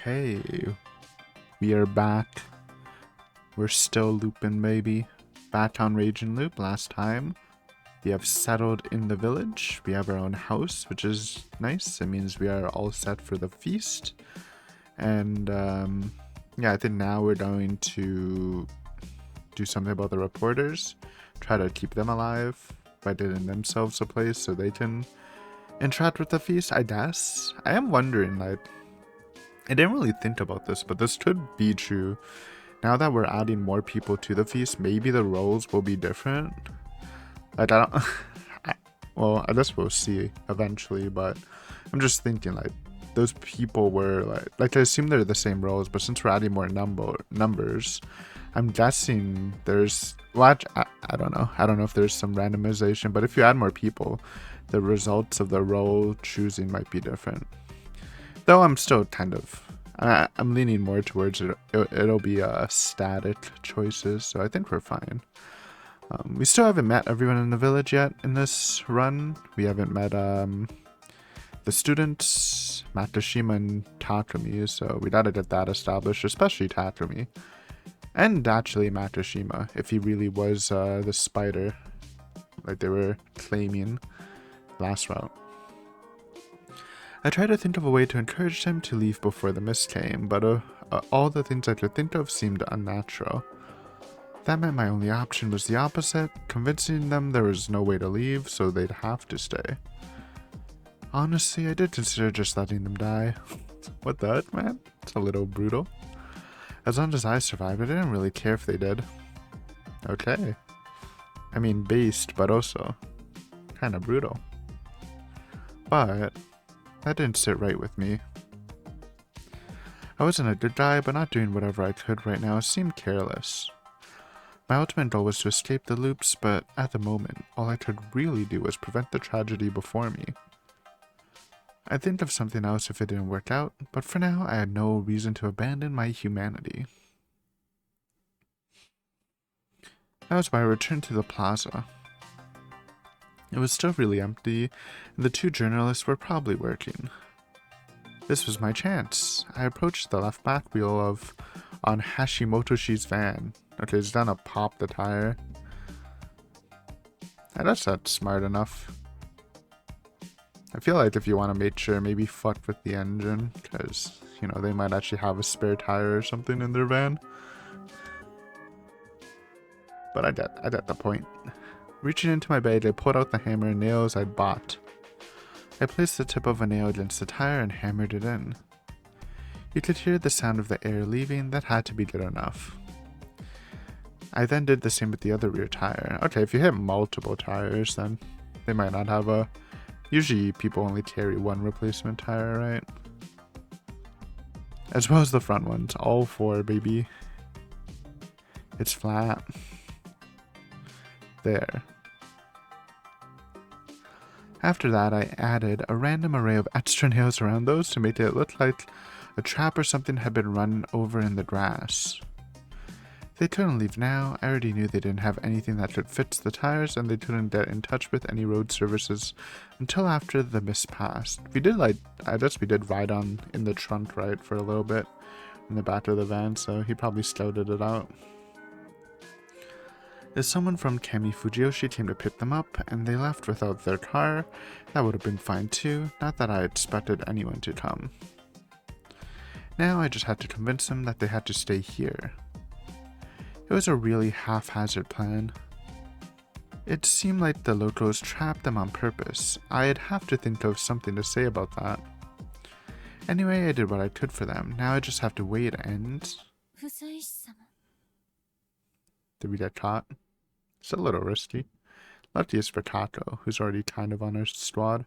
Okay, we are back. We're still looping, baby. Back on Raging Loop. Last time, we have settled in the village. We have our own house, which is nice. It means we are all set for the feast. And yeah, I think now we're going to do something about the reporters. Try to keep them alive by getting themselves a place so they can interact with the feast, I guess. I am wondering, like, I didn't really think about this, but this could be true. Now that we're adding more people to the feast, maybe the roles will be different. Like, I don't... well, I guess we'll see eventually, but I'm just thinking, like, those people were, like I assume they're the same roles, but since we're adding more numbers, I'm guessing there's... Well, I don't know. I don't know if there's some randomization, but if you add more people, the results of the role choosing might be different. Though I'm still kind of... I'm leaning more towards it'll be static choices, so I think we're fine. We still haven't met everyone in the village yet in this run. We haven't met the students, Matashima and Takumi, so we gotta get that established, especially Takumi. And actually Matashima, if he really was the spider, like they were claiming last route. I tried to think of a way to encourage them to leave before the mist came, but all the things I could think of seemed unnatural. That meant my only option was the opposite, convincing them there was no way to leave, so they'd have to stay. Honestly, I did consider just letting them die. What the heck, man? It's a little brutal. As long as I survived, I didn't really care if they did. Okay. I mean, based, but also kinda brutal. But that didn't sit right with me. I wasn't a good guy, but not doing whatever I could right now seemed careless. My ultimate goal was to escape the loops, but at the moment, all I could really do was prevent the tragedy before me. I'd think of something else if it didn't work out, but for now, I had no reason to abandon my humanity. That was my return to the plaza. It was still really empty, and the two journalists were probably working. This was my chance. I approached the left back wheel on Hashimotoshi's van. Okay, he's gonna pop the tire. I guess that's smart enough. I feel like if you want to make sure, maybe fuck with the engine, because, you know, they might actually have a spare tire or something in their van. But I get the point. Reaching into my bag, I pulled out the hammer and nails I'd bought. I placed the tip of a nail against the tire and hammered it in. You could hear the sound of the air leaving. That had to be good enough. I then did the same with the other rear tire. Okay, if you hit multiple tires, then they might not have a... Usually people only carry one replacement tire, right? As well as the front ones. All four, baby. It's flat. There. After that, I added a random array of extra nails around those to make it look like a trap or something had been run over in the grass. They couldn't leave now. I already knew they didn't have anything that could fix the tires, and they couldn't get in touch with any road services until after the mist passed. We did, I guess we did ride on in the trunk, right, for a little bit in the back of the van, so he probably scouted it out. If someone from Kami Fujiyoshi came to pick them up and they left without their car, that would have been fine too, not that I expected anyone to come. Now I just had to convince them that they had to stay here. It was a really haphazard plan. It seemed like the locals trapped them on purpose. I'd have to think of something to say about that. Anyway, I did what I could for them. Now I just have to wait and... Did we get caught? It's a little risky. Lucky is for Kako, who's already kind of on our squad.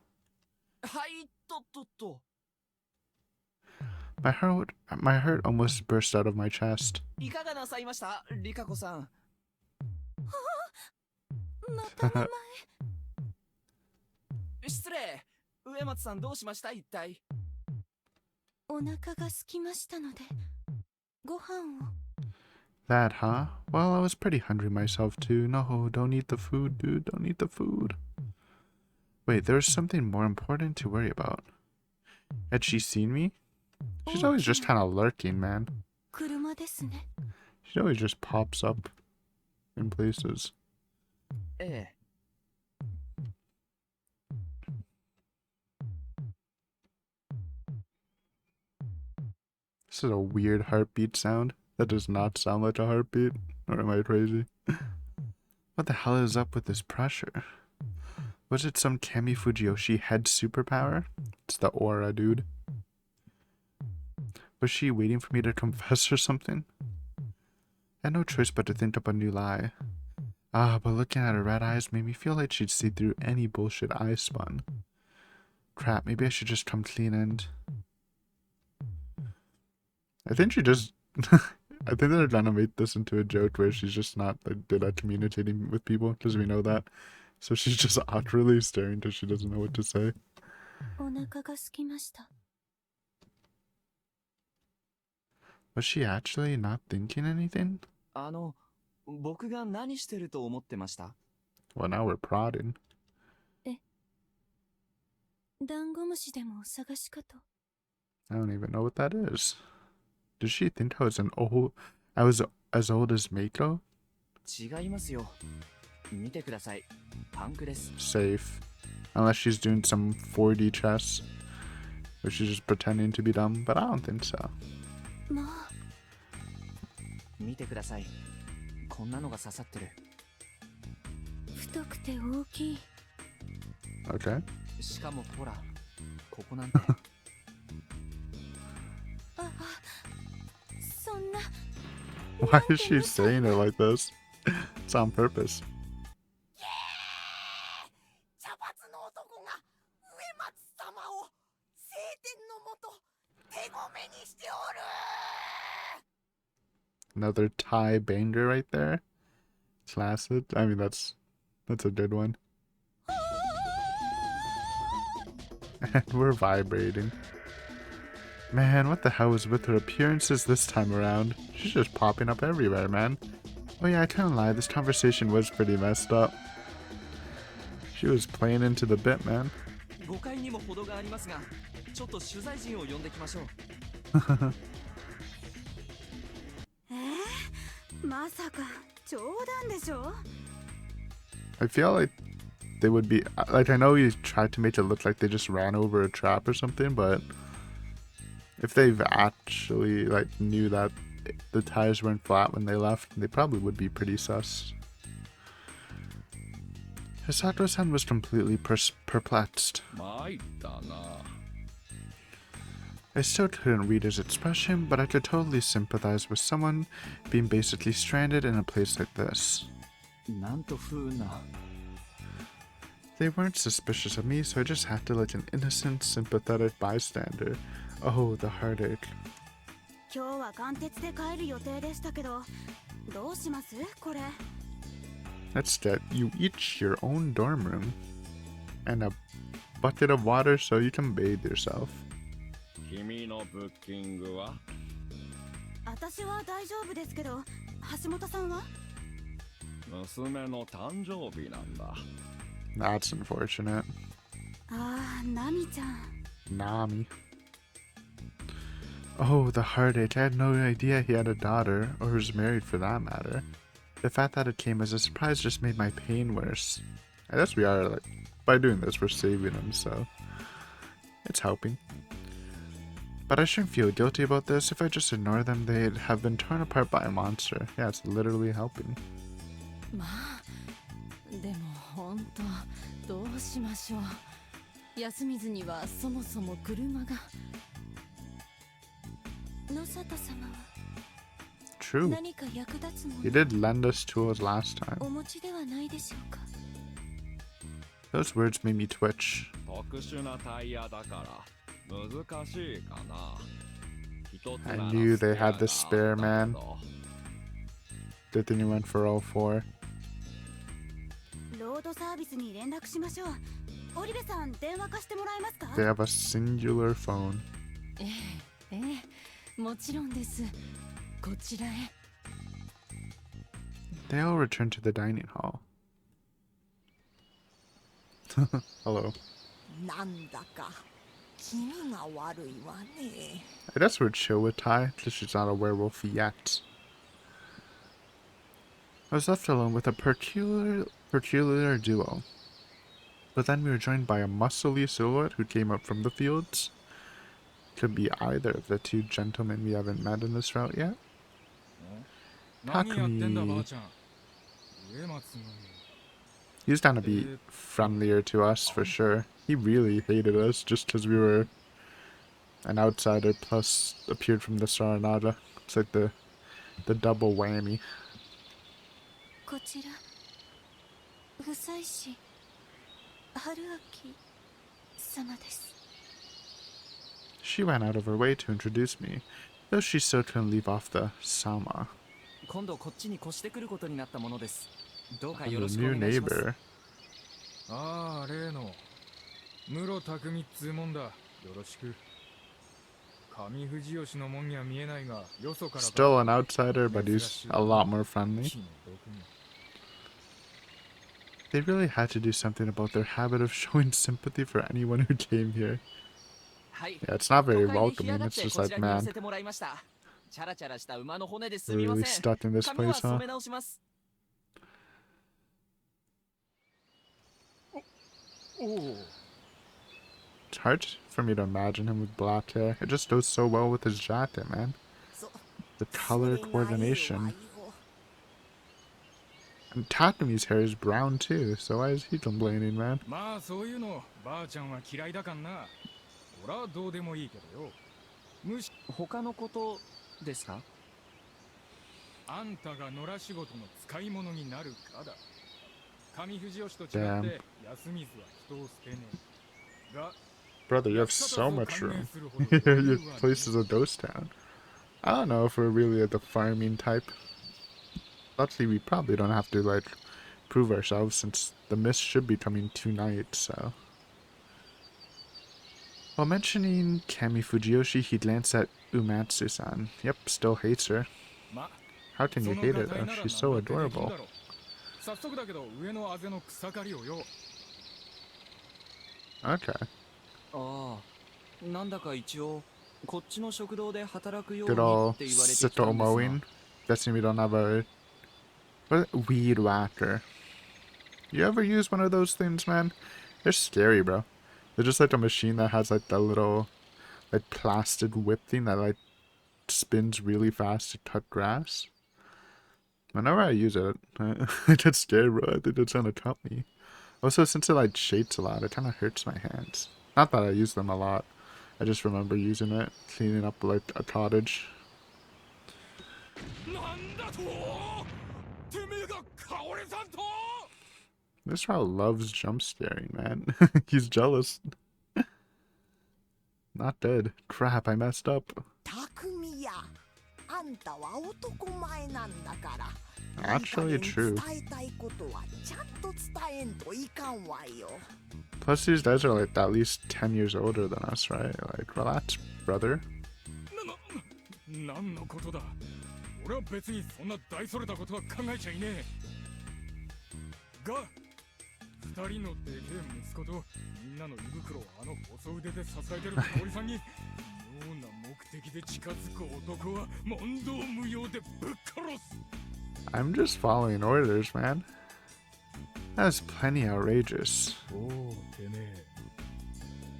My heart almost burst out of my chest. That, huh? Well, I was pretty hungry myself too. No, don't eat the food, dude. Don't eat the food. Wait, there's something more important to worry about. Had she seen me? She's always just kind of lurking, man. She always just pops up in places. Eh. This is a weird heartbeat sound. That does not sound like a heartbeat. Or am I crazy? What the hell is up with this pressure? Was it some Kami Fujiyoshi head superpower? It's the aura, dude. Was she waiting for me to confess or something? I had no choice but to think up a new lie. Ah, but looking at her red eyes made me feel like she'd see through any bullshit I spun. Crap, maybe I should just come clean and... I think she just... I think they're gonna make this into a joke where she's just not like, good at communicating with people, because we know that. So she's just utterly staring because she doesn't know what to say. Was she actually not thinking anything? 僕が何してると思ってました？ Well, now we're prodding. ダンゴムシでもお探しかと。 I don't even know what that is. Did she think I was as old as Mako? 違いますよ。見てください。パンクです。 Safe. Unless she's doing some 4D chess. Or she's just pretending to be dumb, but I don't think so. まあ。見てください。こんなのが刺さってる。太くて大きい。 Okay. しかもほら、ここなんて。あ、そんな。 Why is she saying it like this? It's on purpose. 茶髪の男が上松様を晴天のもと手ごめにしておる。 Another Thai banger right there. Classic. I mean, that's a good one. And we're vibrating. Man, what the hell is with her appearances this time around? She's just popping up everywhere, man. Oh yeah, I can't lie, this conversation was pretty messed up. She was playing into the bit, man. 誤解にも程がありますが、ちょっと取材陣を呼んできましょう。まさか冗談でしょ？ I feel like they would be like, I know you tried to make it look like they just ran over a trap or something, but if they've actually like knew that the tires weren't flat when they left, they probably would be pretty sus. Hisato-san was completely perplexed. I still couldn't read his expression, but I could totally sympathize with someone being basically stranded in a place like this. なんと不運な。 They weren't suspicious of me, so I just acted like an innocent, sympathetic bystander. Oh, the heartache. 今日は貫徹で帰る予定でしたけど、どうしますこれ？ Let's get you each your own dorm room. And a bucket of water so you can bathe yourself. 君のブッキングは？私は大丈夫ですけど、橋本さんは？娘の誕生日なんだ。That's unfortunate. ああ、ナミちゃん。 Nami. Oh, the heartache. I had no idea he had a daughter, or was married for that matter. The fact that it came as a surprise just made my pain worse. I guess we are, like, by doing this, we're saving him, so it's helping. But I shouldn't feel guilty about this. If I just ignore them, they'd have been torn apart by a monster. Yeah, it's literally helping. まあ、でも本当どうしましょう。安水にはそもそも車が。野里様は True. 何か役立つも He の did lend us tools last time. お持ちではないでしょうか。 Those words made me twitch. 特殊なタイヤだから難しいかな。一つ I なら knew they had the スペア spare があっ man. たけど Good thing you went for all four. ロードサービスに連絡しましょう。織部さん、電話貸してもらえますか？ They have a singular phone. ええ、ええ、もちろんです。こちらへ。They all returned to the dining hall. Hello. なんだか君が悪いわね。 I guess we're chill with Tai, because she's not a werewolf yet. I was left alone with a peculiar duo. But then we were joined by a muscly silhouette who came up from the fields. Could be either of the two gentlemen we haven't met in this route yet. 何やってんだ Takumi. ばあちゃん。植松の He's down to be friendlier to us for sure. He really hated us just because we were an outsider plus appeared from the Saranada. It's like the double whammy. こちら具西市春明様です。 She went out of her way to introduce me, though she still couldn't leave off the Sama. 今度こっちに越してくることになったものです。どうか I'm よろ the しくお new 願いします。 neighbor. ああ、例の室匠っつうもんだ。よろしく。上藤吉のもんには見えないが、よそから。 Still an outsider, but he's a lot more friendly. 気の毒に。 They really had to do something about their habit of showing sympathy for anyone who came here. はい。 Yeah, it's not very 都会に干 welcoming. 上がっ It's て just こち like, らに寄 man, せてもらいました。チャラチャラした馬の骨です we're みま really せん。 stuck in this 髪は place, 染 huh? め直します。おお。 It's hard for me to imagine him with black hair. It just goes so well with his jacket, man. そ The color それがええわ coordination. よ。 And Takumi's hair is brown too, so why is he complaining, man? まあそういうのばあちゃんは嫌いだかんな。俺はどうでもいいけどよ。むし他のことですか？あんたが野良仕事の使い物になるかだ。上藤吉と違って安水は人を捨てねえ。が Brother, you have so much room. Your place is a ghost town. I don't know if we're really the farming type. Luckily, we probably don't have to, like, prove ourselves since the mist should be coming tonight, so. While mentioning Kami Fujiyoshi, he glanced at Umatsu-san. Yep, still hates her. ま How can you その hate ガ her タイ though? なら She's so 何だってできん adorable. だろ。早速だけど上のあぜの草刈りをよ。 Okay. ああ、なんだか一応こっちの食堂で働くよう Good に old って言われてきた Sito んです mowing. が。 Guessing we don't have a weed whacker. You ever use one of those things, man? They're scary, bro. They're just like a machine that has like that little like plastic whip thing that like spins really fast to cut grass. Whenever I use it, I get scared, bro. I think it's gonna cut me. Also, since it like shakes a lot, it kind of hurts my hands. Not that I use them a lot. I just remember using it, cleaning up like a cottage. なんだと？てめえがカオレさんと？ This child loves jump scaring, man. He's jealous. Not dead. Crap, I messed up. 匠や、あんたは男前なんだから。 Actually, いい加減 true. 伝えたいことはちゃんと伝えんといかんわよ。 Plus, these guys are like at least 10 years older than us, right? Like, relax, brother. なんのことだ。俺は別にそんな大それたことは考えちゃいねえ。が、二人のでけえ息子とみんなの胃袋をあの細腕で支えてる香織さんに妙な目的で近づく男は問答無用でぶっ殺す。 I'm just following orders, man. That's plenty outrageous. おお、てめえ。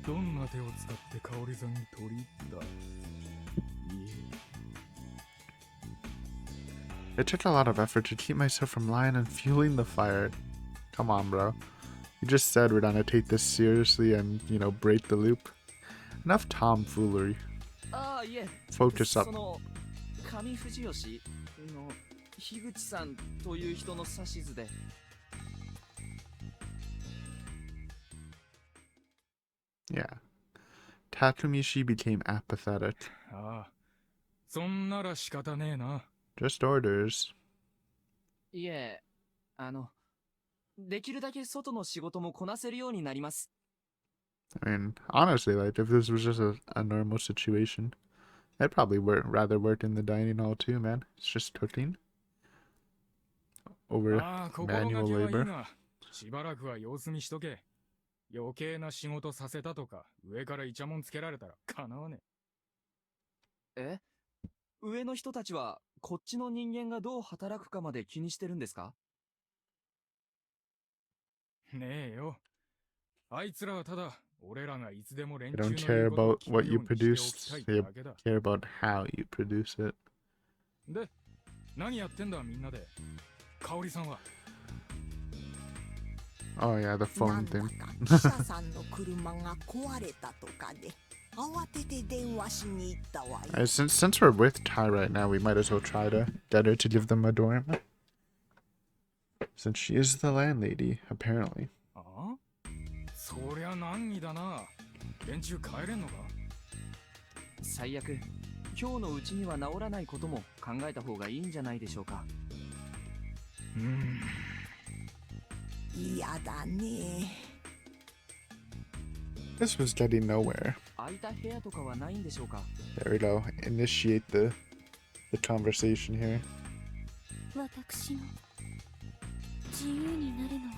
どんな手を使って香織さんに取り入った？いえ。 It took a lot of effort to keep myself from lying and fueling the fire. Come on, bro. You just said we're gonna take this seriously and, you know, break the loop. Enough tomfoolery. ああ、いえ。 Focus up. その上藤吉の樋口さんという人の指図で。 Yeah. Takumishi became apathetic. ああ、そんなら仕方ねえな。 Just orders. いえ、できるだけ外の仕事もこなせるようになります。 I mean, honestly, like, if this was just a normal situation, I'd probably rather work in the dining hall too, man. It's just cooking. Over ああ、心が manual けはいい labor. が、しばらくは様子見しとけ。余計な仕事させたとか、上からイチャモンつけられたらかなわねえ、上の人たちはこっちの人間がどう働くかまで気にしてるんですか？え。ねえよ。あいつらはただ、俺らがいつでも連 They 中 don't の care 言うことを about 聞 what く you ようにしてお produce. きたいっ They てだけだ。 care about how you produce it. で、何やってんだみんなで。香織さんは。Oh yeah, the な phone んだ thing. か記者さんの車が壊れたとかで慌てて電話しに行ったわよ。Since we're with Ty right now, we might as well try to get her to give them a dorm. Since she is the landlady, apparently. ああ、そりゃ難儀だな。連中帰れんのか？最悪、今日のうちには治らないことも考えた方がいいんじゃないでしょうか。嫌だね。 This was getting nowhere. 空いた部屋とかはないんでしょうか？ There we go. Initiate the conversation here. 私の自由になるのは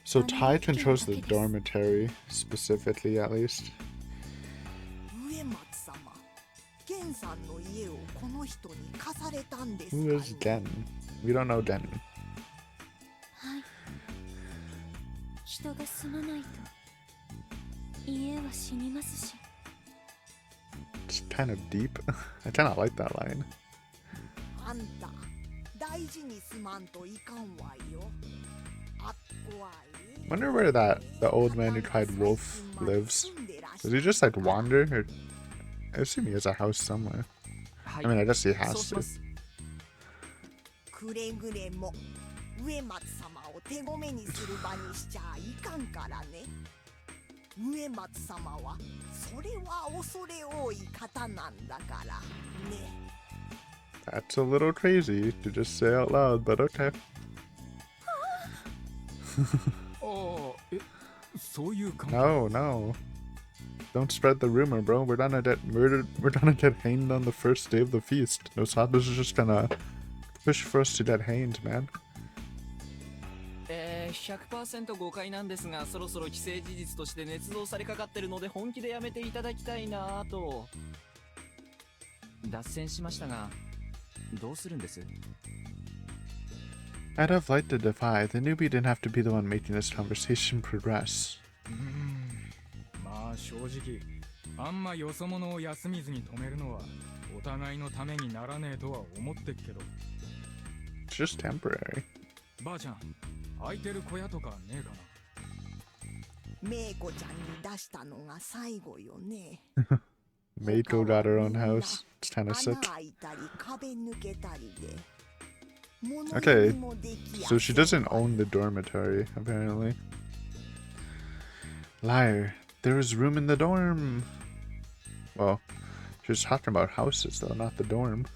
So Ty controls the dormitory, specifically at least. 上松様、源さんの家をこの人に貸されたんですか Who is Gen? We don't know Gen. はい人が住まないと家は死にますし It's kind of deep. I kind of like that line. あんた、大事にすまんといかんわよ。あっこはい Wonder where the old man who cried wolf lives. Does he just like wander? Or I assume he has a house somewhere. は I mean, I guess he そう has しま to. す。くれぐれも上松様を手ごめにする場にしちゃいかんからね。上松様はそれは恐れ多い方なんだからね。 That's a little crazy to just say out loud, but okay. ああ、え、そういう関係。 No, no. Don't spread the rumor, bro. We're gonna get murdered. We're gonna get hanged on the first day of the feast. Nosaba's just gonna push for us to get hanged, man. 100% 誤解なんですが、そろそろ既成事実として捏造されかかってるので本気でやめていただきたいなぁと。脱線しましたが、どうするんです？ I'd have liked to defy. The newbie didn't have to be the one making this conversation progress. まあ正直、あんまよそ者を休みずに止めるのはお互いのためにならねえとは思ってっけど。 It's just temporary. ばあちゃん、空いてる小屋とかねえかな？めいこちゃんに出したのが最後よね。 Meiko got her own house. It's kind of sick. 穴開いたり壁抜けたりで。物 Okay, 読みもできや so she せん doesn't own the dormitory, apparently. Liar. There is room in the dorm. Well, she was talking about houses, though, not the dorm.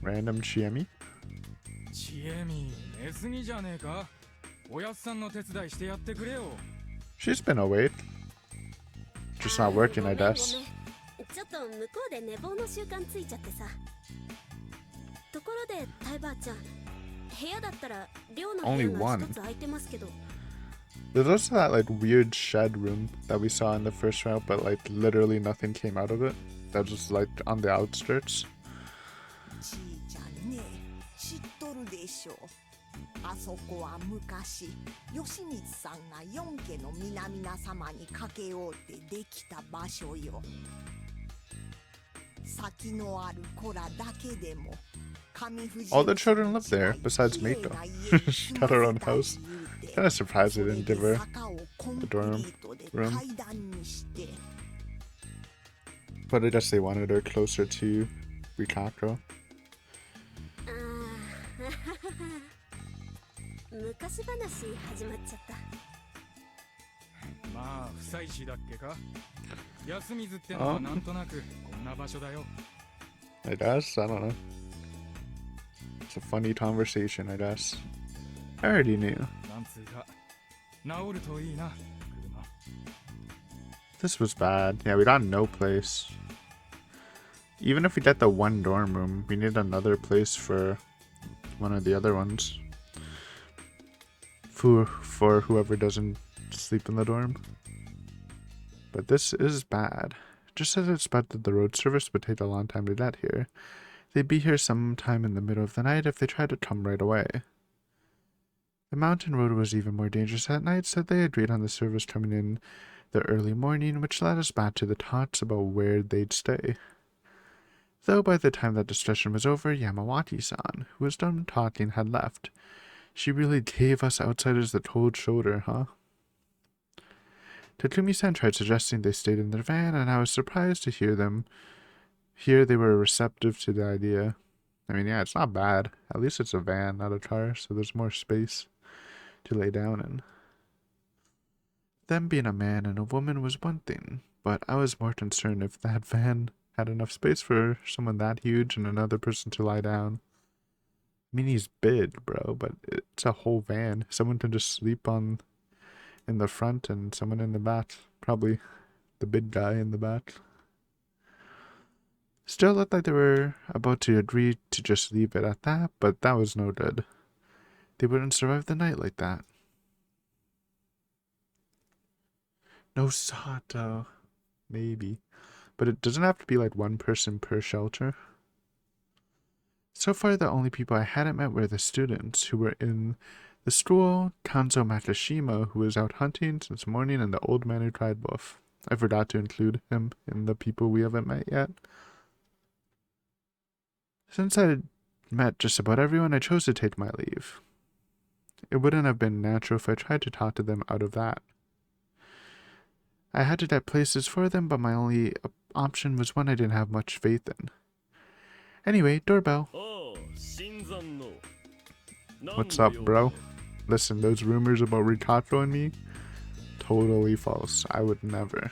Random Chiemi? ちえみ、寝すぎじゃねえか？おやっさんの手伝いしてやってくれよ。 She's been awake. Just not working, I guess. ちょっと向こうで寝坊の習慣ついちゃってさ。ところでタイばあちゃん、部屋だったら寮の部 Only 屋が one. 一つ空いてますけど。 There's also that like weird shed room that we saw in the first round, but like literally nothing came out of it. That was just like on the outskirts. ちいちゃんね、知っとるでしょう。あそこは昔、義満さんが四家の皆々様にかけようってできた場所よ。先のある子らだけでも、上富士 All the children live there, besides Meiko. She's got her own house. Kinda surprised they didn't give her the dorm room. But I guess they wanted her closer to Rikako. 昔話始まっちゃった。まあ、不妻子だっけか？休みずってのはなんとなくこんな場所だよ。 I guess? I don't know. It's a funny conversation, I guess. I already knew. なんつうか、治るといいな、車。 This was bad. Yeah, we got no place. Even if we get the one dorm room, we need another place for one of the other ones. for whoever doesn't sleep in the dorm. But this is bad. Just as I expected the road service would take a long time to get here, they'd be here sometime in the middle of the night if they tried to come right away. The mountain road was even more dangerous at night, so they agreed on the service coming in the early morning, which led us back to the talks about where they'd stay. Though by the time that discussion was over, Yamawati-san, who was done talking, had left. She really gave us outsiders the cold shoulder, huh? Takumi-san tried suggesting they stayed in their van, and I was surprised to hear they were receptive to the idea. I mean, yeah, it's not bad. At least it's a van, not a car, so there's more space to lay down in. Them being a man and a woman was one thing, but I was more concerned if that van had enough space for someone that huge and another person to lie down. I mean, he's big, bro, but it's a whole van. Someone can just sleep in the front and someone in the back. Probably the big guy in the back. Still looked like they were about to agree to just leave it at that, but that was no good. They wouldn't survive the night like that. No Sato. Maybe. But it doesn't have to be like one person per shelter. So far, the only people I hadn't met were the students who were in the school, Kanzo Makashima, who was out hunting since morning, and the old man who cried wolf. I forgot to include him in the people we haven't met yet. Since I had met just about everyone, I chose to take my leave. It wouldn't have been natural if I tried to talk to them out of that. I had to get places for them, but my only option was one I didn't have much faith in. Anyway, doorbell. What's up, bro? Listen, those rumors about Rikato and me? Totally false. I would never.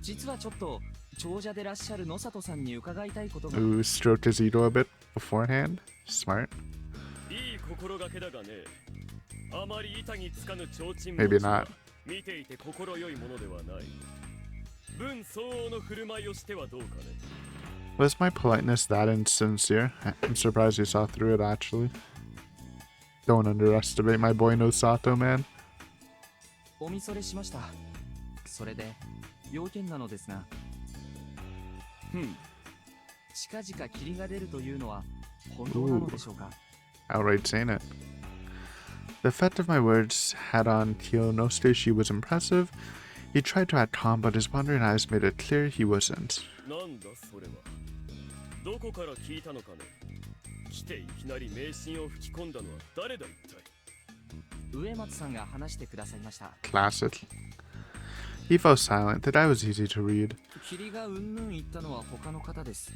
実はちょっと長者でらっしゃる野里さんに伺いたいことが。 Ooh, stroked his ego a bit beforehand. Smart. Maybe not. Was my politeness that insincere? I'm surprised he saw through it, actually. Don't underestimate my boy Nosato, man. お見それしました。それで要件なのですが。近々霧が出るというのは本当なのでしょうか? Outright saying it. The effect of my words had on Kyonosuke she was impressive. He tried to act calm, but his wandering eyes made it clear he wasn't. どこから聞いたのかね。来ていきなり迷信を吹き込んだのは誰だ一体。上松さんが話してくださいました。 Classic. He fell silent. The guy was easy to read. 霧がうんぬん言ったのは他の方です。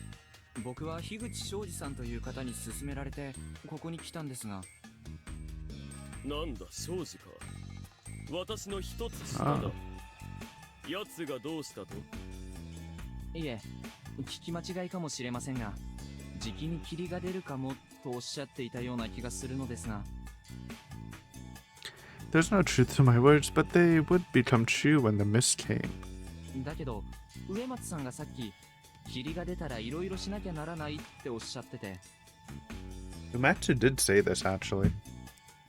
僕は樋口昌司さんという方に勧められてここに来たんですが。なんだ昌司か。私の一つ下だ。奴がどうしたと？いえ、聞き間違いかもしれませんが、じきに霧が出るかもとおっしゃっていたような気がするのですが。There's no truth to my words, but they would become true when the mist came. だけど、上松さんがさっき、霧が出たらいろいろしなきゃならないっておっしゃってて。Umatsu did say this, actually.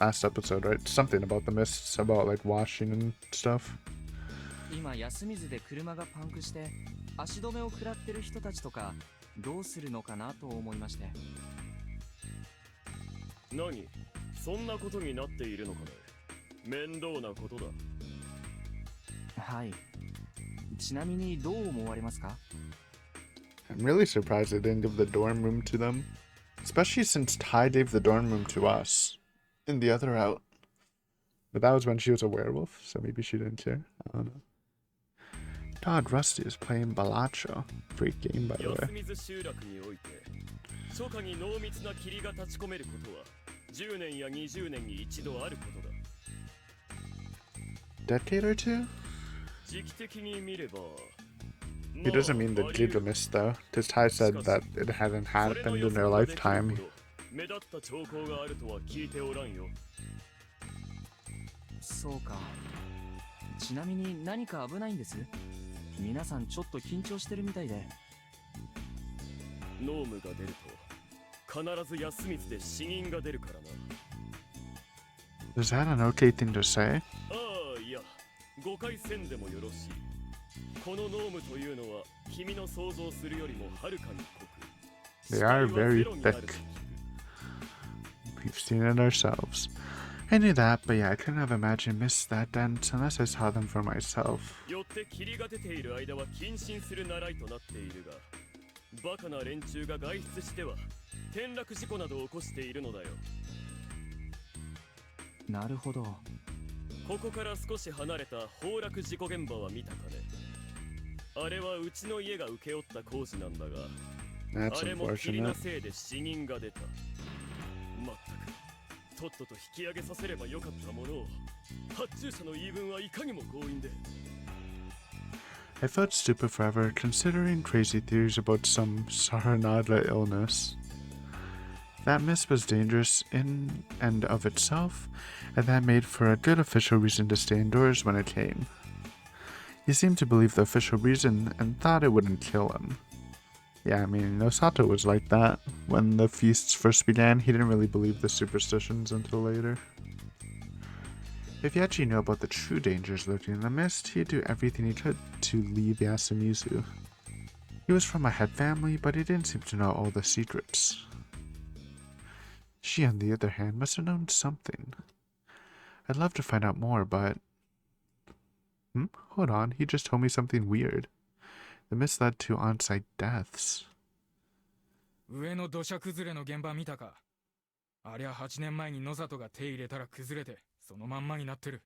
Last episode, right? Something about the mists, about like washing and stuff. 今、安水で車がパンクして、足止めを食らってる人たちとか、どうするのかなと思いまして。何？そんなことになっているのかね。面倒なことだ。はい。ちなみにどう思われますか? I'm really surprised they didn't give the dorm room to them. Especially since Tai gave the dorm room to us. In the other route. But that was when she was a werewolf, so maybe she didn't care. I don't know. God, Rusty is playing Balacho. Great game, by the way. 初夏に濃密な霧が立ち込めることは10年や20年に一度あることだ。Decade or two? 時期的に見れば He doesn't mean the Gilgamesh though. Because Tai said that it hadn't happened in their lifetime. 目立った兆候があるとは聞いておらんよ。そうか。ちなみに何か危ないんです？皆さんちょっと緊張してるみたいで。ノームが出ると必ず安光で死人が出るからな。Is that an okay thing to say? ああ、いや、誤解せんでもよろしい。このノームというのは君の想像するよりもはるかに濃く。 They are very 死体はゼロになる thick. と聞く。 We've seen it ourselves. I knew that, but yeah, I couldn't have imagined missed that dent unless I saw them for myself. よって霧が出ている間は謹慎する習いとなっているが、バカな連中が外出しては転落事故などを起こしているのだよ。なるほど。ここから少し離れた崩落事故現場は見たかね。あれはうちの家が請け負った工事なんだが、 That's あれも霧の unfortunate. せいで死人が出た。まったく、とっとと引き上げさせればよかったものを、発注者の言い分はいかにも強引で。 I felt stupid forever considering crazy theories about some Saranada illness. That mist was dangerous in and of itself, and that made for a good official reason to stay indoors when it came. He seemed to believe the official reason and thought it wouldn't kill him. Yeah, I mean, Nosato was like that. When the feasts first began, he didn't really believe the superstitions until later. If he actually knew about the true dangers lurking in the mist, he'd do everything he could to leave Yasumizu. He was from a head family, but he didn't seem to know all the secrets. She, on the other hand, must have known something. I'd love to find out more, but... Hold on, he just told me something weird. The mist led to on-site deaths. 上の土砂崩れの現場見たか。ありゃ8年前に野里が手入れたら崩れてそのまんまになってる。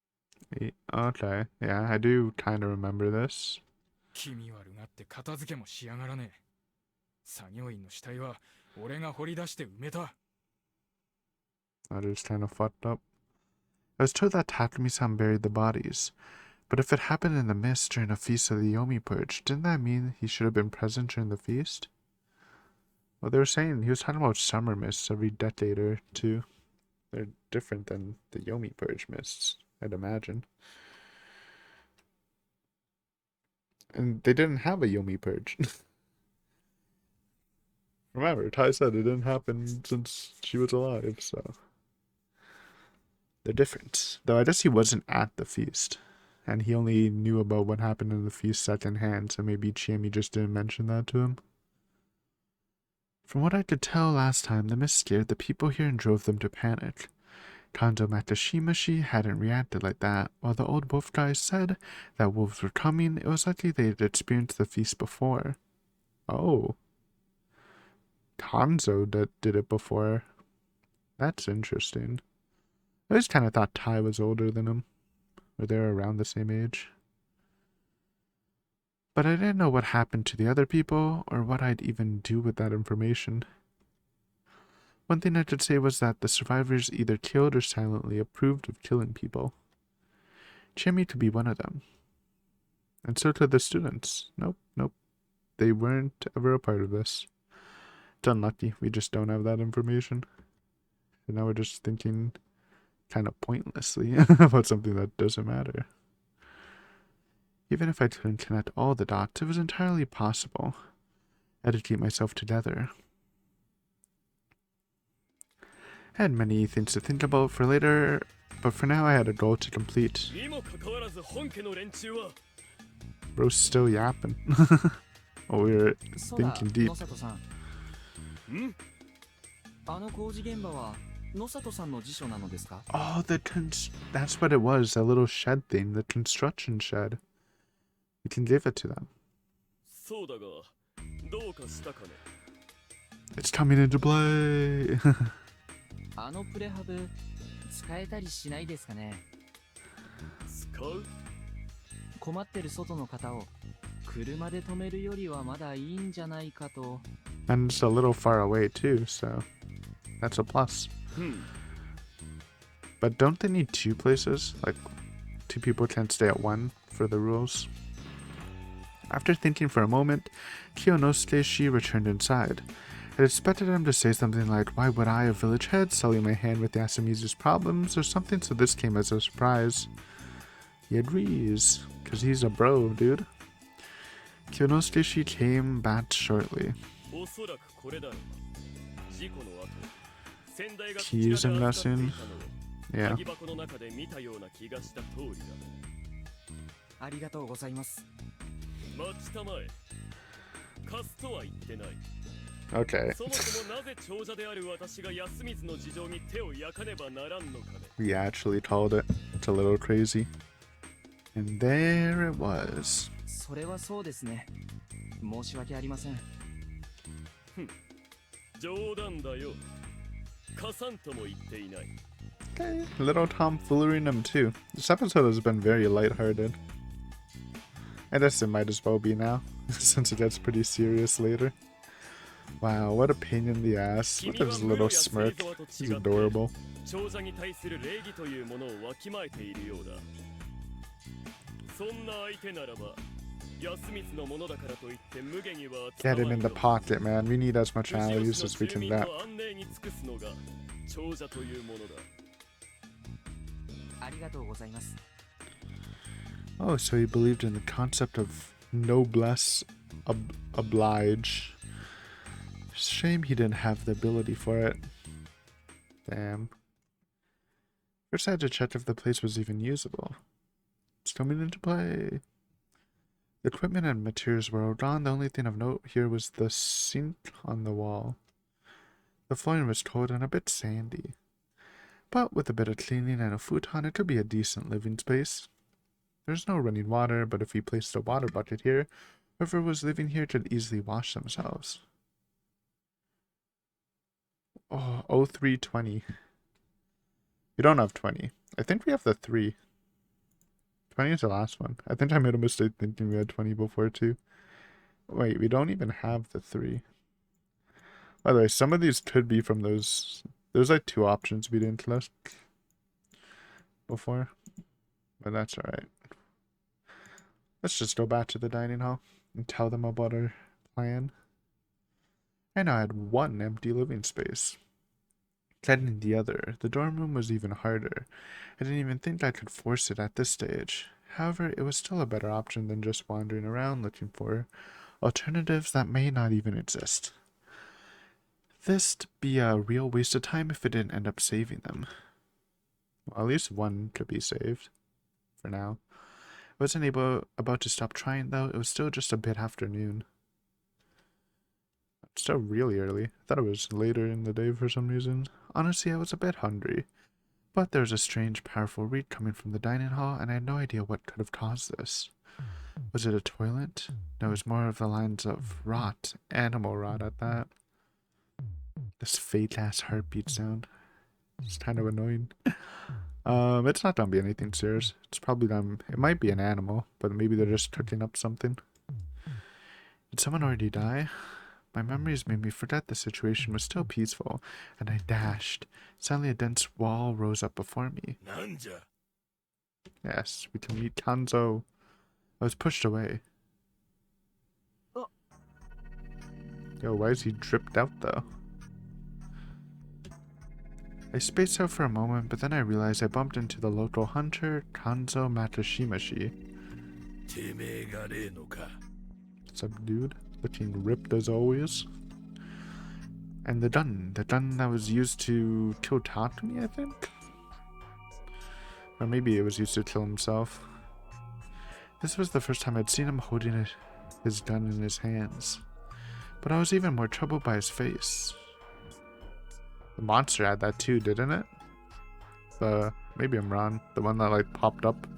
Okay, yeah, I do kind of remember this. 気味悪がって片付けもしやがらねえ。作業員の死体は俺が掘り出して埋めた。 That is kind of fucked up. I was told that Takumi-san buried the bodies, but if it happened in the mist during a feast of the Yomi Purge, didn't that mean he should have been present during the feast? Well, they were saying he was talking about summer mists every decade or two. They're different than the Yomi Purge mists, I'd imagine. And they didn't have a Yomi Purge. Remember, Tai said it didn't happen since she was alive, so... They're different. Though I guess he wasn't at the feast. And he only knew about what happened in the feast secondhand, so maybe Chiemi just didn't mention that to him. From what I could tell last time, the mist scared the people here and drove them to panic. Kanzo Makashimashi hadn't reacted like that. While the old wolf guys said that wolves were coming, it was likely they had experienced the feast before. Oh. Kanzo did it before. That's interesting. I just kind of thought Tai was older than him. Or they were around the same age. But I didn't know what happened to the other people, or what I'd even do with that information. One thing I could say was that the survivors either killed or silently approved of killing people. Chiemi could be one of them. And so could the students. Nope. They weren't ever a part of this. It's unlucky, we just don't have that information. And now we're just thinking kind of pointlessly about something that doesn't matter. Even if I couldn't connect all the dots, it was entirely possible. I had to keep myself together. I had many things to think about for later, but for now I had a goal to complete. にもかかわらず本家の連中は Bro's still yapping. Oh, we were そうだ、 thinking deep. 野里さん。あの工事現場は野里さんの辞書なのですか？ Oh, that's what it was, that little shed thing, the construction shed. We can give it to them. そうだがどうかしたかね。 It's coming into play. あのプレハブ使えたりしないですかね？使う？困ってる外の方を車で止めるよりはまだいいんじゃないかと。 And it's a little far away too, so that's a plus. But don't they need two places? Like, two people can't stay at one for the rules? After thinking for a moment, Kyonosuke returned inside. I expected him to say something like, "Why would I, a village head, sully my hand with Yasumizu's problems?" or something, so this came as a surprise. He agrees, because he's a bro, dude. Kyonosuke came back shortly. おそらくこれだろう。事故の後、先代が Keys こちら and で扱ってい lesson. たのを Yeah. 鍵箱の中で見たような気がした通りだ。ありがとうございます。待ちたまえ。貸すとは言ってない。 Okay. そもそもなぜ長者である私が安水の事情に手を焼かねばならんのかね。 We actually called it. It's a little crazy. And there it was. それはそうですね。申し訳ありません。冗談だよ。貸さんとも言っていない。 Okay. Little tomfoolery in him too. This episode has been very lighthearted. I guess it might as well be now, since it gets pretty serious later. Wow, what a pain in the ass. Look at his little smirk. He's adorable. 長者に対する礼儀というものをわきまえているようだ。そんな相手ならば、安光のものだからといって無下には Get him in the pocket, man. We need as much 富 allies 士 as 吉 we の can 住民 get. の安寧に尽くすのが長者というものだ。ありがとうございます。 Oh, so he believed in the concept of noblesse oblige. Shame he didn't have the ability for it. Damn. First I had to check if the place was even usable. It's coming into play. The equipment and materials were all gone. The only thing of note here was the sink on the wall. The flooring was cold and a bit sandy. But with a bit of cleaning and a futon, it could be a decent living space. There's no running water, but if we placed a water bucket here, whoever was living here could easily wash themselves. Oh, 0320. We don't have 20. I think we have the 3. 20 is the last one. I think I made a mistake thinking we had 20 before too. Wait, we don't even have the 3. By the way, some of these could be from those. There's like 2 options we didn't list before. But that's alright. Let's just go back to the dining hall and tell them about our plan. I now had 1 empty living space. Getting the other, the dorm room was even harder. I didn't even think I could force it at this stage. However, it was still a better option than just wandering around looking for alternatives that may not even exist. This'd be a real waste of time if it didn't end up saving them. Well, at least 1 could be saved. For now. I wasn't about to stop trying though. It was still just a bit afternoon. Still really early. I thought it was later in the day for some reason. Honestly, I was a bit hungry. But there was a strange, powerful reek coming from the dining hall, and I had no idea what could have caused this. Was it a toilet? No, it was more of the lines of rot. Animal rot at that. This fake-ass heartbeat sound. It's kind of annoying. It's not gonna be anything serious. It's probably them. It might be an animal, but maybe they're just cooking up something. Did someone already die? My memories made me forget the situation was still peaceful, and I dashed. Suddenly a dense wall rose up before me. Nanja. Yes, we can meet Kanzo. I was pushed away. Yo, why is he dripped out though? I spaced out for a moment, but then I realized I bumped into the local hunter, Kanzo Matashimashi. What's up, dude? Looking ripped as always. And the gun that was used to kill Takumi, I think? Or maybe it was used to kill himself. This was the first time I'd seen him holding his gun in his hands. But I was even more troubled by his face. The monster had that too, didn't it? Maybe I'm wrong. The one that like popped up.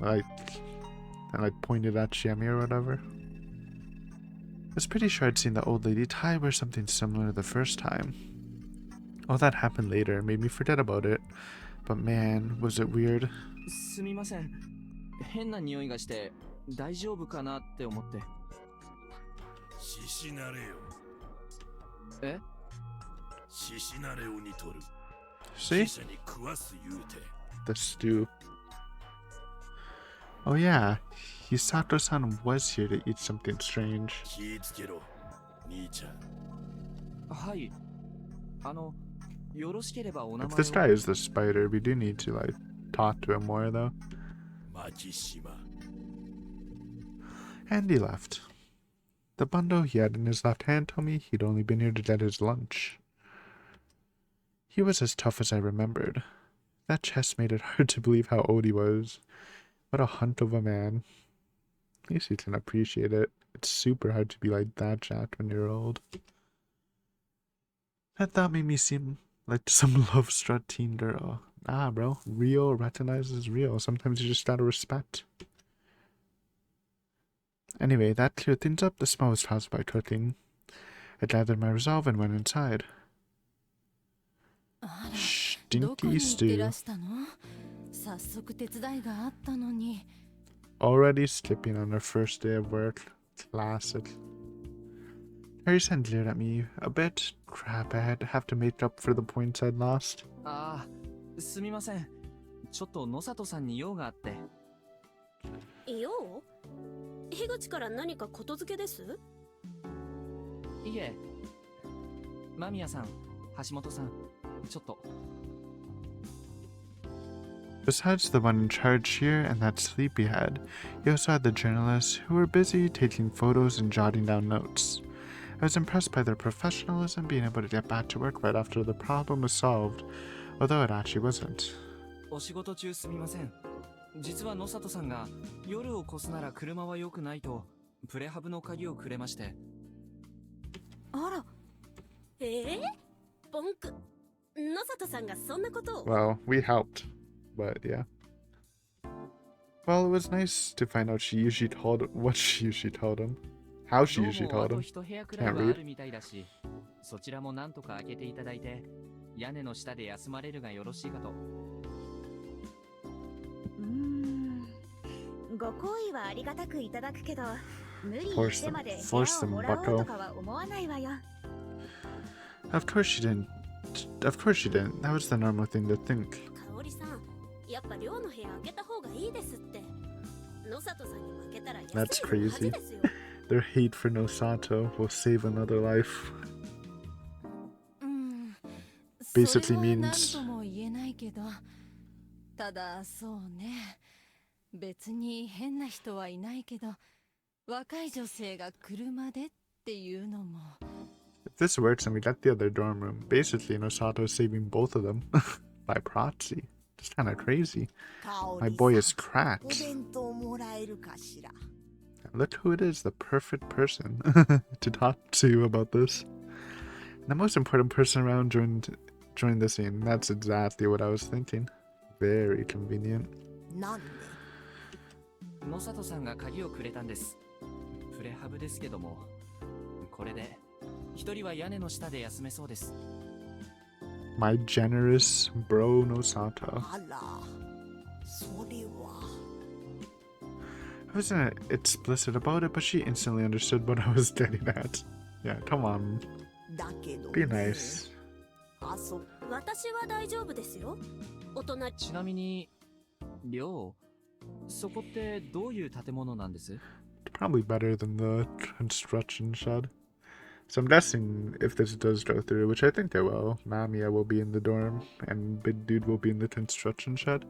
And pointed at Shami or whatever. I was pretty sure I'd seen the old lady Tai wear something similar the first time. All that happened later made me forget about it. But man, was it weird. すみません。変な匂いがして大丈夫かなって思って。獅子なれよ。え？ 獅子なれをにとる。 See? 死者に食わす言うて。 The stew. Oh yeah, Hisato-san was here to eat something strange. 気ぃつけろ、兄ちゃん。はい。よろしければお名 If 前 this を。 guy is the spider, we do need to like talk to him more though. 牧島。 And he left. The bundle he had in his left hand told me he'd only been here to get his lunch. He was as tough as I remembered. That chest made it hard to believe how old he was. What a hunt of a man. At least you can appreciate it. It's super hard to be like that jacked when you're old. That thought made me seem like some love-struck teen girl. Nah, bro. Real recognizes real. Sometimes you just gotta respect. Anyway, that cleared things up. The smell was caused by cooking. I gathered my resolve and went inside. あら、どこ Stinky に行ってら stew. したの？早速手伝いがあったのに。 Already skipping on her first day of work. Classic. Harry-san glared at me a bit. Crap, I had to have to make up for the points I'd lost. ああ、すみません。ちょっと野里さんに用があって。用？樋口から何かことづけです？いえ。間宮さん、橋本さん、ちょっと。Besides the one in charge here and that sleepyhead, you also had the journalists who were busy taking photos and jotting down notes. I was impressed by their professionalism being able to get back to work right after the problem was solved, although it actually wasn't. お仕事中すみません。実は野里さんが夜を越すなら車は良くないとプレハブの鍵をくれまして。あら。ポンク。野里さんがそんなことを。 Well, we helped, but yeah. Well, it was nice to find out what she usually told him. How she usually told him. Can't read. そちらもなんとか開けていただいて、屋根の下で休まれるがよろしいかと。ご好意はありがたくいただくけど、無理 Force してまで部 them, 屋をもらおうとかは思わないわよ。Of course she didn't. Of course she didn't. That was the normal thing to think. 香織さん、やっぱ寮の部屋開けた方がいいですって。野里さんに負けたら休みの恥ですよ。 Their hate for Nosato will save another life. Basically means それは何とも言えないけど、ただそうね。別に変な人はいないけど、若い女性が車でっていうのも。If this works and we get the other dorm room, basically Nosato is saving both of them by proxy. Just kind of crazy. My boy is cracked. Look who it is, the perfect person to talk to about this. And the most important person around joined the scene. That's exactly what I was thinking. Very convenient. 野里さんが鍵をくれたんです。プレハブですけども、これで一人は屋根の下で休めそうです。My generous bro Nosato. あら、それは。I wasn't explicit about it, but she instantly understood what I was getting at. Yeah, come on. だけど Be nice. 私は大丈夫ですよ。お隣。ちなみに、寮、そこってどういう建物なんです？ Probably better than the construction shed. So I'm guessing if this does go through, which I think it will, Mamiya will be in the dorm and Big Dude will be in the construction shed.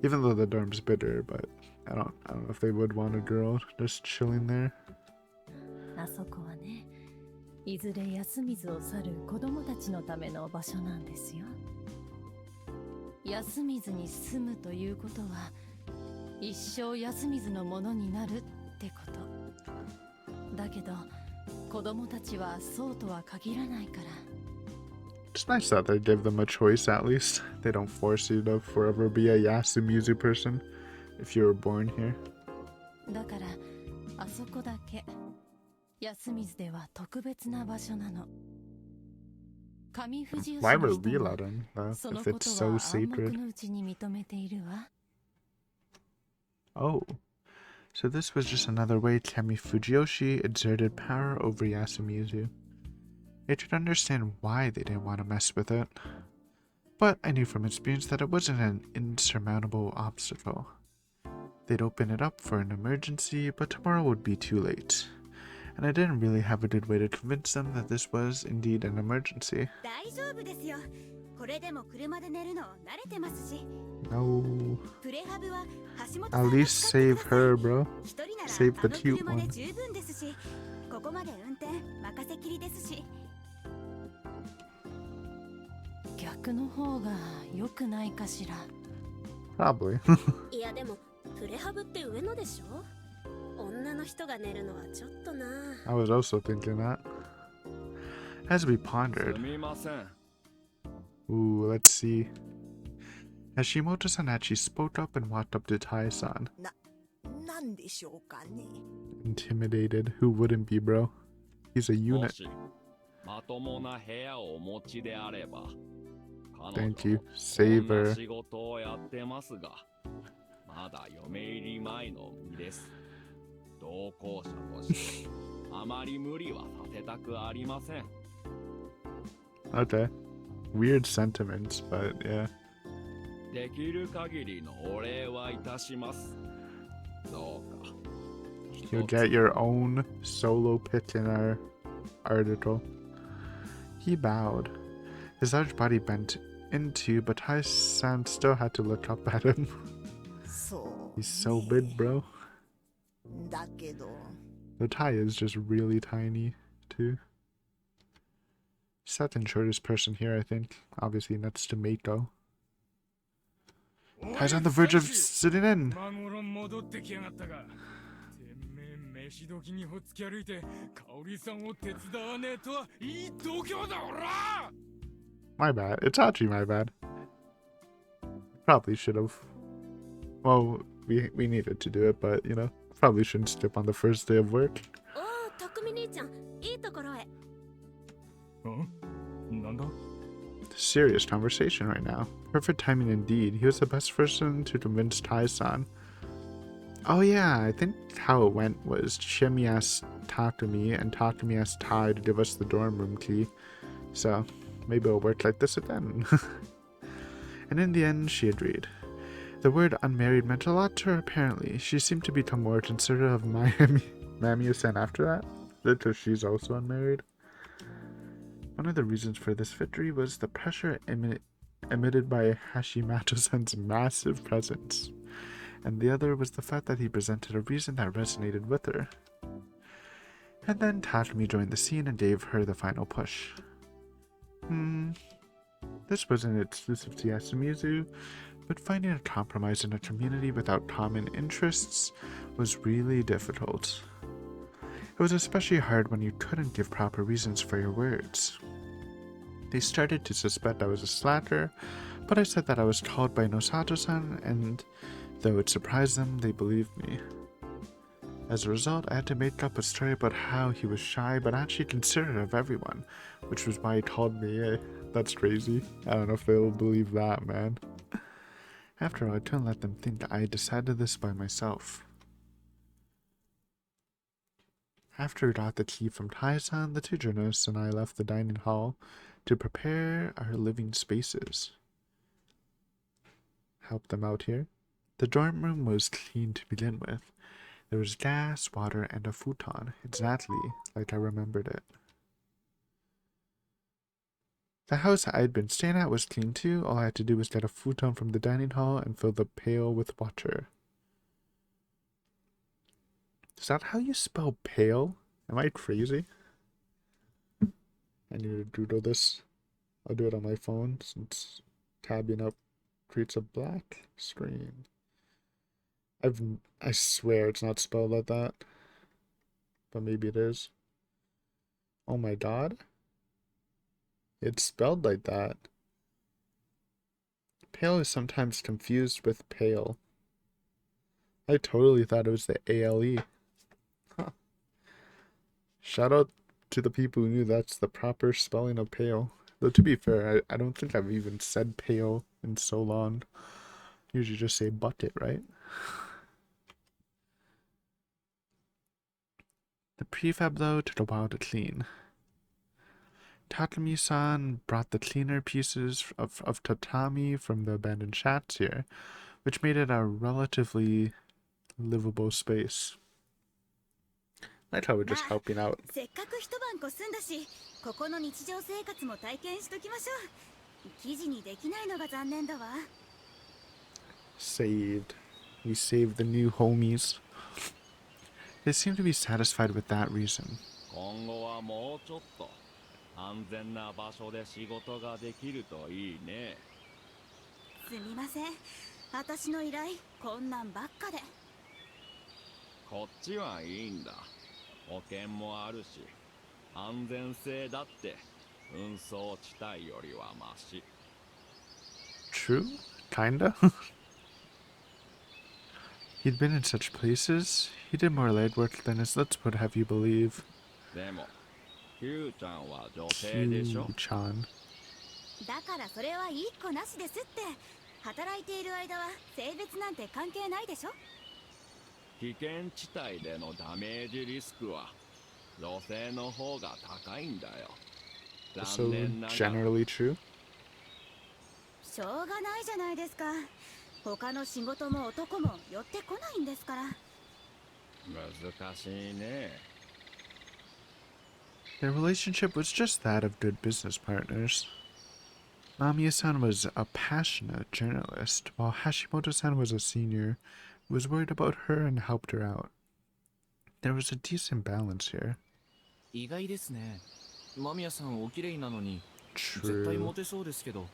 Even though the dorm's bigger, but I don't know if they would want a girl just chilling there. あそこはね、いずれ安水を去る子供たちのための場所なんですよ。安水に住むということは、一生安水のものになるってこと。だけど、子供たちはそうとは限らないから。It's nice that they give them a choice at least. They don't force you to forever be a Yasumizu person if you were born here. だから、あそこだけ、安水では特別な場所なの。上富士吉 Why の would 人 we も let him, though, その if こ it's と so は暗 sacred? 黙のうちに認めているわ。Oh. So this was just another way Kami Fujiyoshi exerted power over Yasumizu. I could understand why they didn't want to mess with it. But I knew from experience that it wasn't an insurmountable obstacle. They'd open it up for an emergency, but tomorrow would be too late. And I didn't really have a good way to convince them that this was indeed an emergency. 大丈夫ですよ。これでも車で寝るの慣れてますし。No. プレハブは橋本さん At が least 使ってく save ださい。 her, bro. 一人なら Save the あの cute 車で one. 十分ですし、ここまで運転任せきりですし。逆逆の方が良くないかしら。 Probably. いやでもプレハブって上のでしょ。女の人が寝るのはちょっとな。 I was also thinking that. As we す pondered, みません。 ooh, let's see. Hashimoto-san actually spoke up and walked up to Tai-san. なんでしょうかね。 Intimidated. Who wouldn't be, bro? He's a も unit. しまともな部屋をお持ちであれば、彼 Thank 女 you. こん Savor. な仕事をやってますが、まだ嫁入り前の身です。同行者としてあまり無理はさせたくありません。 Okay. Weird sentiments, but yeah. できる限りのお礼はいたします。どうか。 You'll get your own solo pick in our article. He bowed. His large body bent into, but Tai-san still had to look up at him. そう。 He's so big, bro. だけど。 The Tai is just really tiny, too. Second shortest person here, I think. Obviously next to Mako. Tai's on the verge of sitting in. 今頃戻ってきやがったが。てめえ飯時にほっつき歩いて香織さんを手伝わねえとはいい度胸だおら。 My bad. It's actually my bad. Probably should have. Well, we needed to do it, but you know, probably shouldn't skip on the first day of work. おお、匠兄ちゃん、いいところへ。なんだ Serious conversation right now. Perfect timing indeed. He was the best person to convince Tai-san. Oh yeah, I think how it went was Shimi asked Takumi and Takumi asked Tai to give us the dorm room key. So maybe it'll work like this again. And in the end, she agreed. The word unmarried meant a lot to her apparently. She seemed to become more considerate of Mamiya-san after that, because she's also unmarried. One of the reasons for this victory was the pressure emitted by Hashimoto-san's massive presence, and the other was the fact that he presented a reason that resonated with her. And then Takumi joined the scene and gave her the final push. This wasn't exclusive to Yasumizu, but finding a compromise in a community without common interests was really difficult. It was especially hard when you couldn't give proper reasons for your words. They started to suspect I was a slacker, but I said that I was called by Nosato-san, and though it surprised them, they believed me. As a result, I had to make up a story about how he was shy but actually considerate of everyone, which was why he called me. That's crazy. I don't know if they'll believe that, man. After all, I couldn't let them think that I had decided this by myself. After we got the key from Tai-san, the two journalists and I left the dining hall to prepare our living spaces. Help them out here. The dorm room was clean to begin with. There was gas, water, and a futon, exactly like I remembered it. The house I had been staying at was clean too. All I had to do was get a futon from the dining hall and fill the pail with water. Is that how you spell pale? Am I crazy? I need to doodle this. I'll do it on my phone since tabbing up creates a black screen. I swear it's not spelled like that. But maybe it is. Oh my god. It's spelled like that. Pale is sometimes confused with pale. I totally thought it was the ALE. Huh. Shout out to the people who knew that's the proper spelling of pale. Though to be fair, I don't think I've even said pale in so long. Usually just say bucket, right? The prefab though took a while to clean. Takumi-san brought the cleaner pieces of tatami from the abandoned shacks here, which made it a relatively livable space. I like how we're just helping out. せっかく一晩越すんだし、ここの日常生活も体験しときましょう。記事にできないのが残念だわ。Saved. We saved the new homies. They seem to be satisfied with that reason. 今後はもうちょっと安全な場所で仕事ができるといいね。すみません、私の依頼こんなんばっかで。こっちはいいんだ。保険もあるし、安全性だって運送地帯よりはマシ。 True? Kinda? He'd been in such places. He did more legwork than his lips would have you believe. でもキューちゃんは女性でしょ。 Q-chan. だからそれはいい子なしですって。働いている間は性別なんて関係ないでしょ。危険地帯でのダメージリスクは女性の方が高いんだよ。 So 残念ながら generally true? しょうがないじゃないですか。他の仕事も男も寄ってこないんですから。難しいね。 Their relationship was just that of good business partners. Mamiya-san was a passionate journalist, while Hashimoto-san was a senior who was worried about her and helped her out. There was a decent balance here. 意外ですね。間宮さんお綺麗なのに絶対 True. モテそうですけど。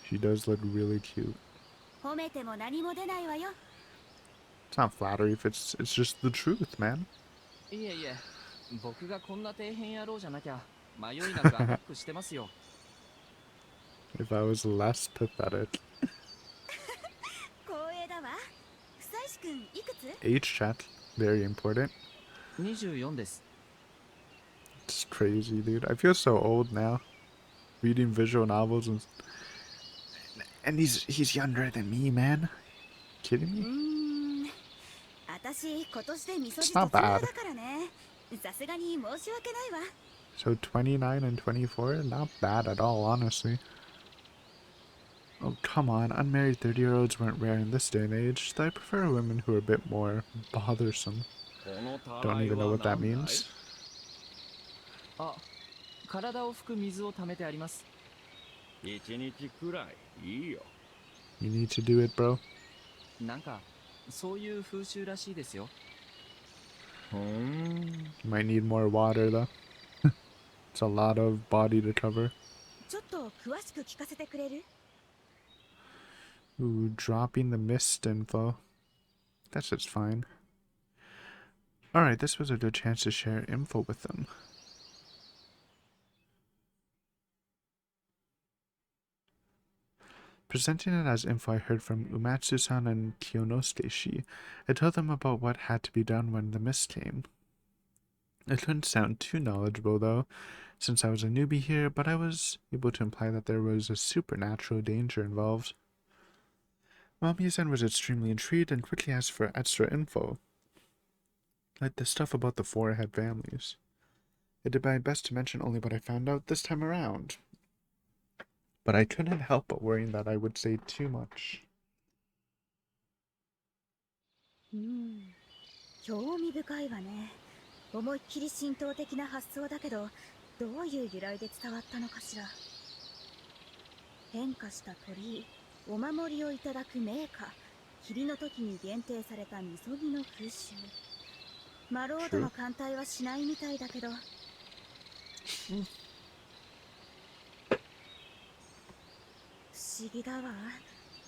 She does look really cute. 褒めても何も出ないわよ。 It's not flattery if it's just the truth, man. いえいえ、僕がこんな底辺野郎じゃなきゃ迷いなくアタックしてますよ。If I was less pathetic. 光栄だわ。久石くんいくつ？ Age check, very important. 24です。 It's crazy, dude. I feel so old now. Reading visual novels and he's younger than me, man. Kidding me? 私今年でみそ It's じ卒業 not だ bad. からね。さすがに申し訳ないわ。 So 29 and 24, not bad at all, honestly. Oh, come on. Unmarried 30-year-olds weren't rare in this day and age, though I prefer women who are a bit more bothersome. このた Don't らい even know は what that 何だい？ means. あ、体を拭く水を溜めてあります。一日くらいいいよ。 You need to do it, bro. なんかそういう風習らしいですよ。ふん。 You might need more water, though. It's a lot of body to cover. ちょっと詳しく聞かせてくれる？ Ooh, dropping the mist info. That's just fine. Alright, this was a good chance to share info with them. Presenting it as info I heard from Umatsu-san and Kyonosuke-shi, I told them about what had to be done when the mist came. I couldn't sound too knowledgeable, though, since I was a newbie here, but I was able to imply that there was a supernatural danger involved. Mamiya-san was extremely intrigued and quickly asked for extra info, like the stuff about the four-head families. I did my best to mention only what I found out this time around, but I couldn't help but worrying that I would say too much. 興味深いわね。思いっきり神道的な発想だけど、どういう由来で伝わったのかしら。変化した鳥居、お守りをいただく名家、霧の時に限定されたみそぎの風習。マロードの艦隊はしないみたいだけど。不思議だわ。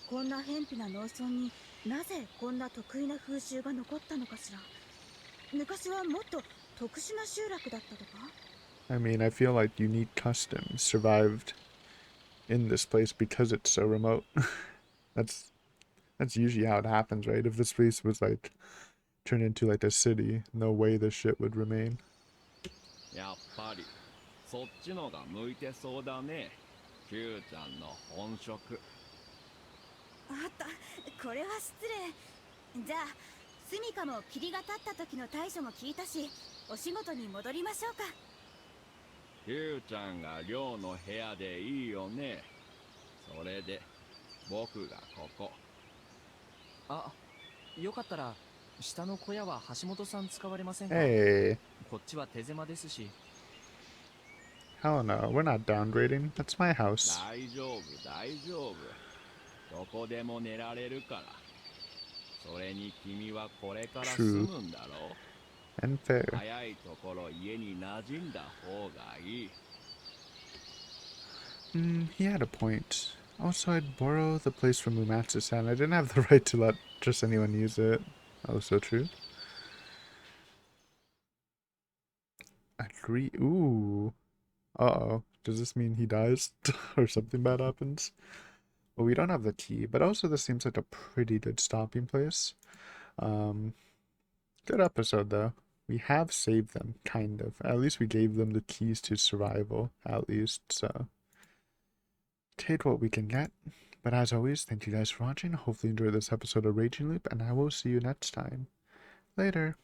こんな偏僻な農村になぜこんな得意な風習が残ったのかしら。昔はもっと特殊な集落だったとか？ I mean, I feel like unique customs survived in this place because it's so remote. That's usually how it happens, right? If this place was like turned into like a city, no way this shit would remain. やっぱりそっちのが向いてそうだね。キューちゃんの本職。あった、これは失礼。じゃあスミカも霧が立った時の対処も聞いたし、お仕事に戻りましょうか。キューちゃんが寮の部屋でいいよね。それで僕がここ。あ、よかったら下の小屋は橋本さん使われませんか？ Hey, こっちは手狭ですし。 hell no, we're not downgrading. That's my house. 大丈夫大丈夫。どこでも寝られるから。それに君はこれから住むんだろう。and fair. 早いところ家に馴染んだ方がいい。 He had a point. Also, I'd borrow the place from Umatsu-san. I didn't have the right to let just anyone use it. That was so true. Agree. Ooh. Uh-oh. Does this mean he dies? Or something bad happens? Well, we don't have the key, but also this seems like a pretty good stopping place. Good episode, though. We have saved them, kind of. At least we gave them the keys to survival, at least, so... Take what we can get. But as always, thank you guys for watching. Hopefully you enjoyed this episode of Raging Loop, and I will see you next time. Later.